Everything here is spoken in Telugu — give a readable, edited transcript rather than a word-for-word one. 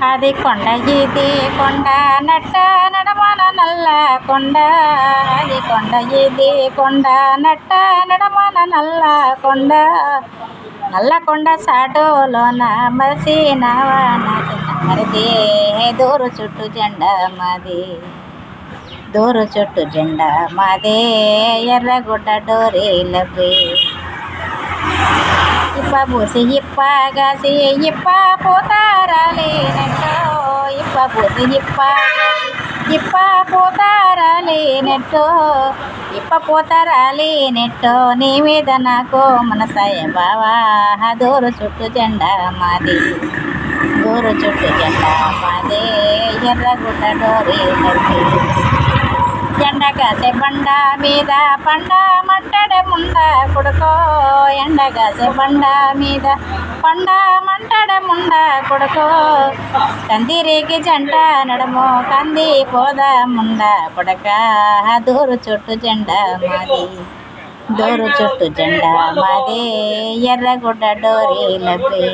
అది కొండ ఇది కొండ నట్ట నడమన నల్ల కొండ అది కొండ ఇది కొండ నట్ట నడమన నల్ల కొండ నల్ల కొండ సాటులోన మసినవా నా చిన్న మరిది దూరు చుట్టూ జెండా మాది దూరు చుట్టూ జెండా మాదే ఎర్రగుడ్డ డోరీలపై ఇప్ప పూసి ఇప్ప గాసి ఇప్ప పోతారాలేనట్టో ఇప్ప పూసి ఇప్ప పోతారాలేనట్టో ఇప్ప పోతారాలేనట్టో నీ మీద నాకు మనసాయ బావా దూరు చుట్టూ జెండా మాది దూరు చుట్టూ జెండా మాదే ఎర్రగుడ్డ డోరీలపై ఎండగాసే బండ మీద పండ మంటడే ముండ కొడుకో ఎండగాసే బండ మీద పండ మంటడే ముండ కొడుకో కందిరికి జంట నడమో కంది పోదా ముండ కొడక దూరు చుట్టూ జెండా మాది దూరు చుట్టూ జెండా మాది ఎర్రగుడ్డ డోరీలపై